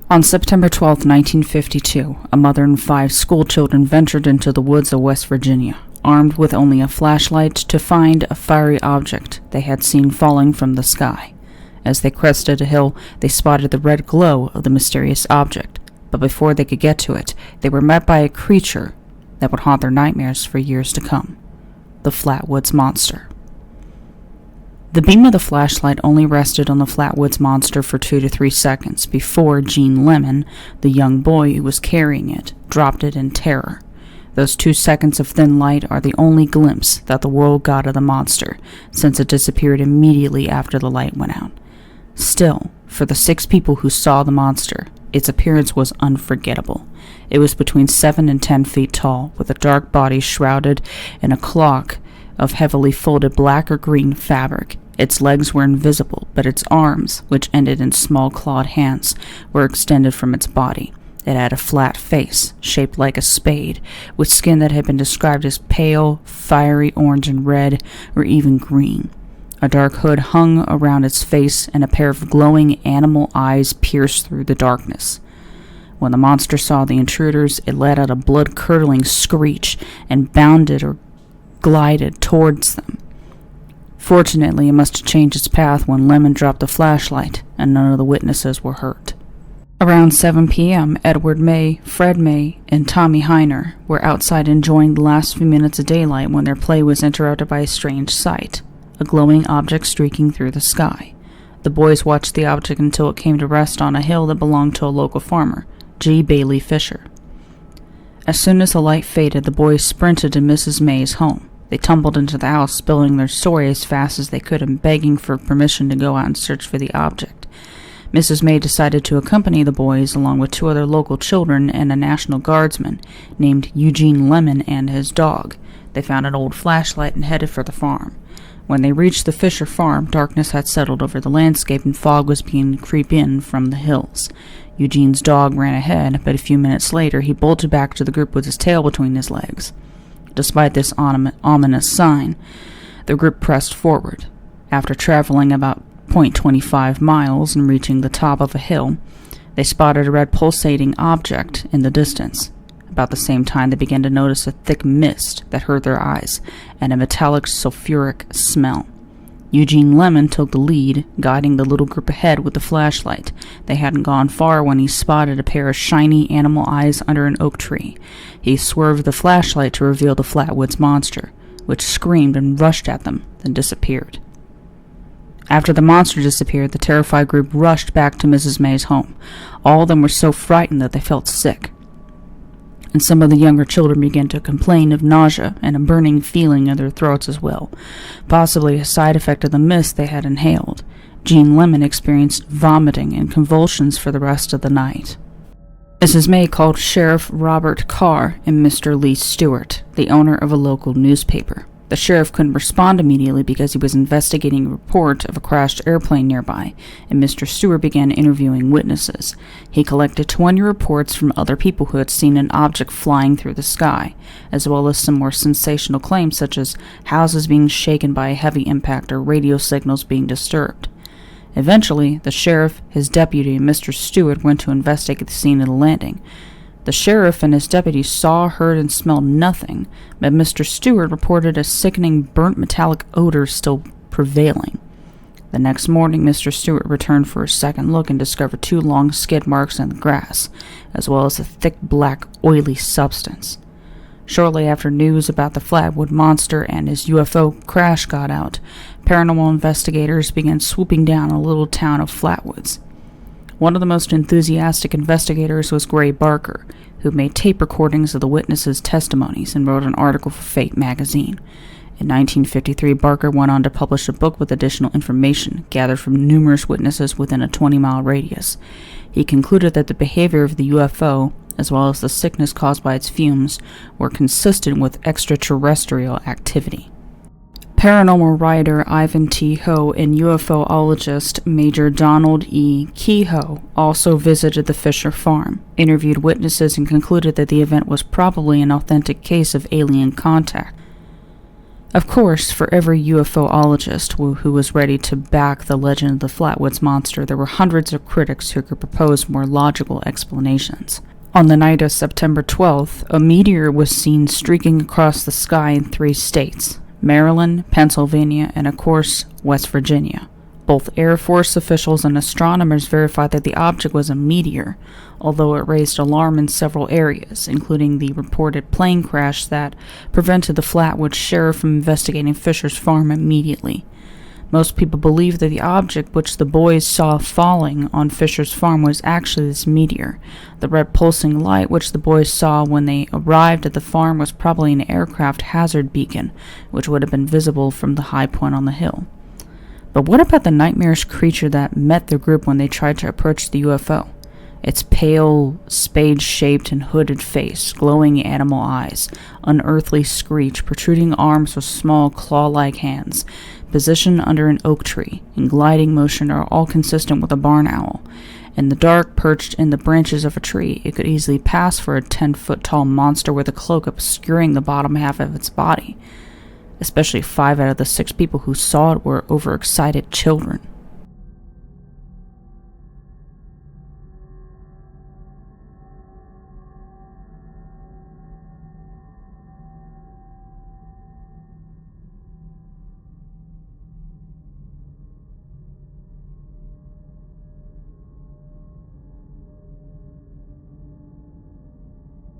On September 12, 1952, a mother and 5 schoolchildren ventured into the woods of West Virginia, armed with only a flashlight, to find a fiery object they had seen falling from the sky. As they crested a hill, they spotted the red glow of the mysterious object, but before they could get to it, they were met by a creature that would haunt their nightmares for years to come: the Flatwoods monster. The beam of the flashlight only rested on the Flatwoods monster for 2 to 3 seconds before Gene Lemon, the young boy who was carrying it, dropped it in terror. Those 2 seconds of thin light are the only glimpse that the world got of the monster, since it disappeared immediately after the light went out. Still, for the 6 people who saw the monster, its appearance was unforgettable. It was between 7 and 10 feet tall, with a dark body shrouded in a cloak of heavily folded black or green fabric. Its legs were invisible, but its arms, which ended in small clawed hands, were extended from its body. It had a flat face, shaped like a spade, with skin that had been described as pale, fiery orange and red, or even green. A dark hood hung around its face, and a pair of glowing animal eyes pierced through the darkness. When the monster saw the intruders, it let out a blood-curdling screech and bounded or glided towards them. Fortunately, it must have changed its path when Lemon dropped the flashlight, and none of the witnesses were hurt. Around 7 p.m., Edward May, Fred May, and Tommy Heiner were outside enjoying the last few minutes of daylight when their play was interrupted by a strange sight: a glowing object streaking through the sky. The boys watched the object until it came to rest on a hill that belonged to a local farmer, G. Bailey Fisher. As soon as the light faded, the boys sprinted to Mrs. May's home. They tumbled into the house, spilling their story as fast as they could and begging for permission to go out and search for the object. Mrs. May decided to accompany the boys, along with 2 other local children and a National Guardsman named Eugene Lemon and his dog. They found an old flashlight and headed for the farm. When they reached the Fisher farm, darkness had settled over the landscape and fog was beginning to creep in from the hills. Eugene's dog ran ahead, but a few minutes later he bolted back to the group with his tail between his legs. Despite this ominous sign, the group pressed forward. After traveling about 0.25 miles and reaching the top of a hill, they spotted a red pulsating object in the distance. About the same time, they began to notice a thick mist that hurt their eyes and a metallic sulfuric smell. Eugene Lemon took the lead, guiding the little group ahead with the flashlight. They hadn't gone far when he spotted a pair of shiny animal eyes under an oak tree. He swerved the flashlight to reveal the Flatwoods monster, which screamed and rushed at them, then disappeared. After the monster disappeared, the terrified group rushed back to Mrs. May's home. All of them were so frightened that they felt sick, and some of the younger children began to complain of nausea and a burning feeling in their throats as well, possibly a side effect of the mist they had inhaled. Gene Lemon experienced vomiting and convulsions for the rest of the night. Mrs. May called Sheriff Robert Carr and Mr. Lee Stewart, the owner of a local newspaper. The sheriff couldn't respond immediately because he was investigating a report of a crashed airplane nearby, and Mr. Stewart began interviewing witnesses. He collected 20 reports from other people who had seen an object flying through the sky, as well as some more sensational claims such as houses being shaken by a heavy impact or radio signals being disturbed. Eventually, the sheriff, his deputy, and Mr. Stewart went to investigate the scene of the landing. The sheriff and his deputy saw, heard, and smelled nothing, but Mr. Stewart reported a sickening burnt metallic odor still prevailing. The next morning, Mr. Stewart returned for a second look and discovered 2 long skid marks in the grass, as well as a thick black oily substance. Shortly after news about the Flatwood monster and his UFO crash got out, paranormal investigators began swooping down on the little town of Flatwoods. One of the most enthusiastic investigators was Gray Barker, who made tape recordings of the witnesses' testimonies and wrote an article for Fate magazine. In 1953, Barker went on to publish a book with additional information gathered from numerous witnesses within a 20-mile radius. He concluded that the behavior of the UFO, as well as the sickness caused by its fumes, were consistent with extraterrestrial activity. Paranormal writer Ivan T. Ho and UFOologist Major Donald E. Kehoe also visited the Fisher farm, interviewed witnesses, and concluded that the event was probably an authentic case of alien contact. Of course, for every UFOologist who was ready to back the legend of the Flatwoods monster, there were hundreds of critics who could propose more logical explanations. On the night of September 12th, a meteor was seen streaking across the sky in 3 states: Maryland, Pennsylvania, and of course, West Virginia. Both Air Force officials and astronomers verified that the object was a meteor, although it raised alarm in several areas, including the reported plane crash that prevented the Flatwoods sheriff from investigating Fisher's farm immediately. Most people believe that the object which the boys saw falling on Fisher's farm was actually this meteor. The red pulsing light which the boys saw when they arrived at the farm was probably an aircraft hazard beacon, which would have been visible from the high point on the hill. But what about the nightmarish creature that met the group when they tried to approach the UFO? Its pale, spade-shaped and hooded face, glowing animal eyes, unearthly screech, protruding arms with small claw-like hands, position under an oak tree, and gliding motion are all consistent with a barn owl. In the dark, perched in the branches of a tree, it could easily pass for a 10-foot-tall monster with a cloak obscuring the bottom half of its body. Especially 5 out of the 6 people who saw it were overexcited children.